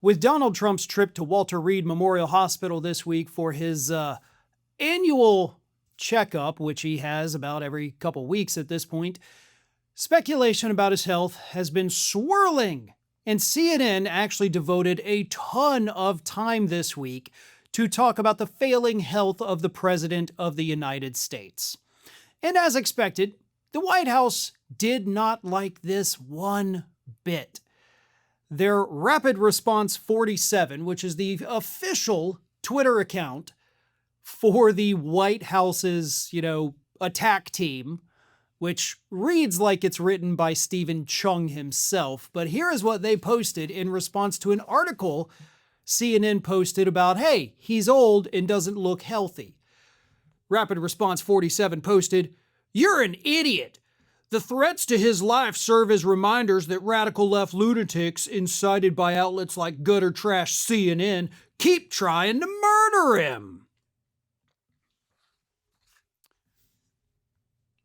With Donald Trump's trip to Walter Reed Memorial Hospital this week for his annual checkup, which he has about every couple weeks at this point, speculation about his health has been swirling. And CNN actually devoted a ton of time this week to talk about the failing health of the President of the United States. And as expected, the White House did not like this one bit. Their Rapid Response 47, which is the official Twitter account for the White House's, attack team, which reads like it's written by Stephen Chung himself. But here is what they posted in response to an article CNN posted about, hey, he's old and doesn't look healthy. Rapid Response 47 posted, "You're an idiot. The threats to his life serve as reminders that radical left lunatics, incited by outlets like gutter trash CNN, keep trying to murder him."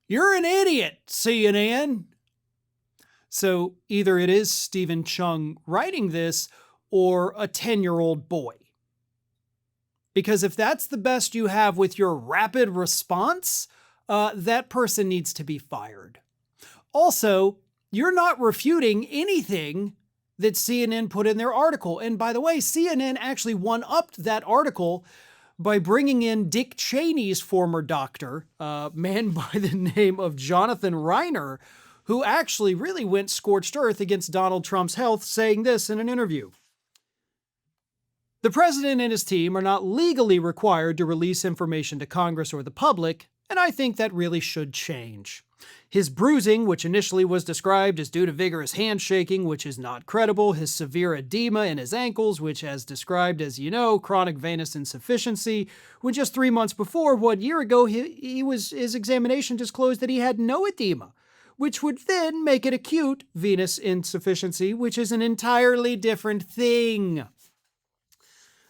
You're an idiot, CNN. So either it is Stephen Chung writing this or a 10-year-old boy. Because if that's the best you have with your rapid response, that person needs to be fired. Also, you're not refuting anything that CNN put in their article. And by the way, CNN actually one-upped that article by bringing in Dick Cheney's former doctor, a man by the name of Jonathan Reiner, who actually really went scorched earth against Donald Trump's health, saying this in an interview. "The president and his team are not legally required to release information to Congress or the public, and I think that really should change. His bruising, which initially was described as due to vigorous handshaking, which is not credible, his severe edema in his ankles, which as described as, chronic venous insufficiency, when just 3 months before, 1 year ago, his examination disclosed that he had no edema, which would then make it acute venous insufficiency, which is an entirely different thing.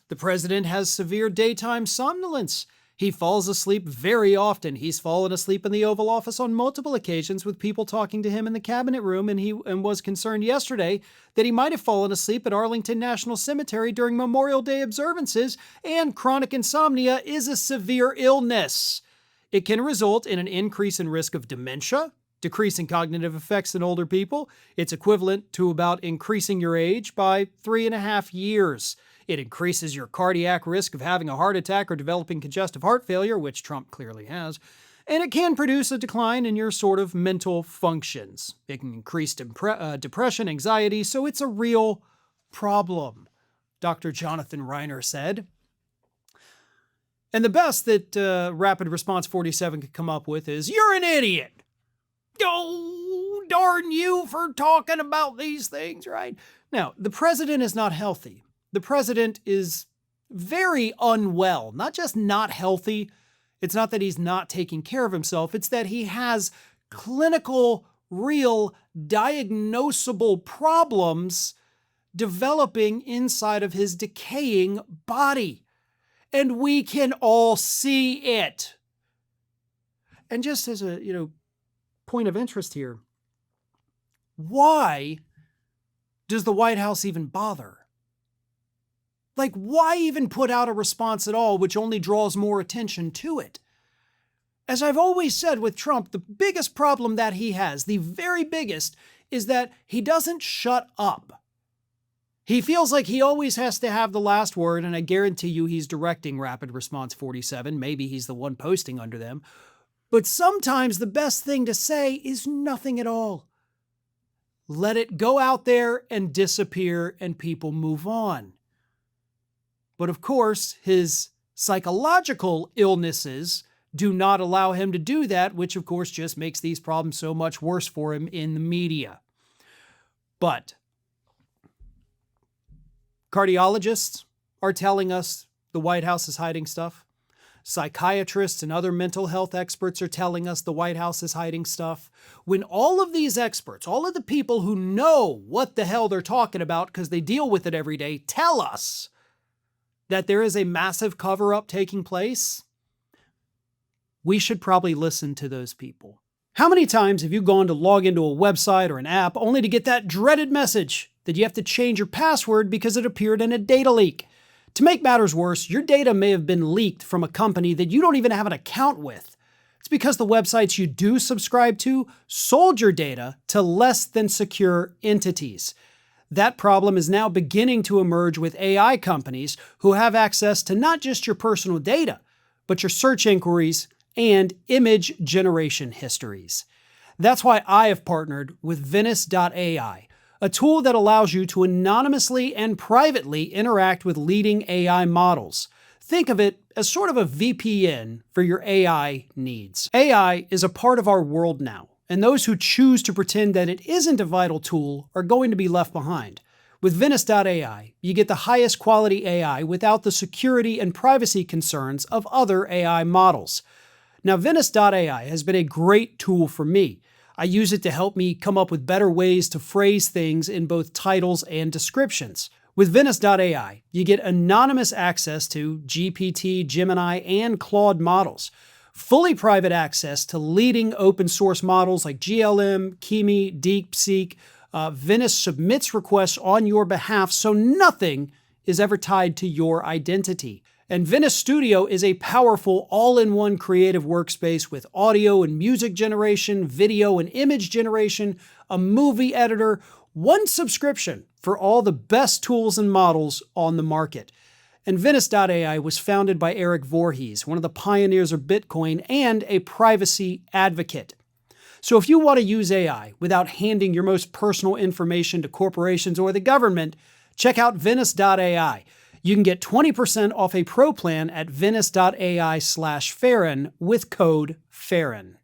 The president has severe daytime somnolence. He falls asleep very often. He's fallen asleep in the Oval Office on multiple occasions with people talking to him in the cabinet room, and was concerned yesterday that he might have fallen asleep at Arlington National Cemetery during Memorial Day observances, and chronic insomnia is a severe illness. It can result in an increase in risk of dementia, decreasing cognitive effects in older people. It's equivalent to about increasing your age by 3.5 years. It increases your cardiac risk of having a heart attack or developing congestive heart failure, which Trump clearly has, and it can produce a decline in your sort of mental functions. It can increase depression, anxiety, so it's a real problem," Dr. Jonathan Reiner said. And the best that Rapid Response 47 could come up with is, "You're an idiot. Oh, darn you for talking about these things," right? Now, the president is not healthy. The president is very unwell, not just not healthy. It's not that he's not taking care of himself. It's that he has clinical, real, diagnosable problems developing inside of his decaying body. And we can all see it. And just as a, point of interest here, why does the White House even bother? Like, why even put out a response at all, which only draws more attention to it? As I've always said with Trump, the biggest problem that he has, the very biggest, is that he doesn't shut up. He feels like he always has to have the last word, and I guarantee you he's directing Rapid Response 47. Maybe he's the one posting under them. But sometimes the best thing to say is nothing at all. Let it go out there and disappear, and people move on. But of course, his psychological illnesses do not allow him to do that, which of course just makes these problems so much worse for him in the media. But cardiologists are telling us the White House is hiding stuff. Psychiatrists and other mental health experts are telling us the White House is hiding stuff. When all of these experts, all of the people who know what the hell they're talking about because they deal with it every day, tell us that there is a massive cover-up taking place, we should probably listen to those people. How many times have you gone to log into a website or an app only to get that dreaded message that you have to change your password because it appeared in a data leak? To make matters worse, your data may have been leaked from a company that you don't even have an account with. It's because the websites you do subscribe to sold your data to less than secure entities. That problem is now beginning to emerge with AI companies who have access to not just your personal data, but your search inquiries and image generation histories. That's why I have partnered with Venice.ai, a tool that allows you to anonymously and privately interact with leading AI models. Think of it as sort of a VPN for your AI needs. AI is a part of our world now, and those who choose to pretend that it isn't a vital tool are going to be left behind. With Venice.ai, you get the highest quality AI without the security and privacy concerns of other AI models. Now, Venice.ai has been a great tool for me. I use it to help me come up with better ways to phrase things in both titles and descriptions. With Venice.ai, you get anonymous access to GPT, Gemini, and Claude models, fully private access to leading open source models like GLM, Kimi, DeepSeek. Venice submits requests on your behalf, so nothing is ever tied to your identity. And Venice Studio is a powerful all-in-one creative workspace with audio and music generation, video and image generation, a movie editor, one subscription for all the best tools and models on the market. And Venice.ai was founded by Eric Voorhees, one of the pioneers of Bitcoin and a privacy advocate. So if you want to use AI without handing your most personal information to corporations or the government, check out Venice.ai. You can get 20% off a pro plan at Venice.ai/Farron with code Farron.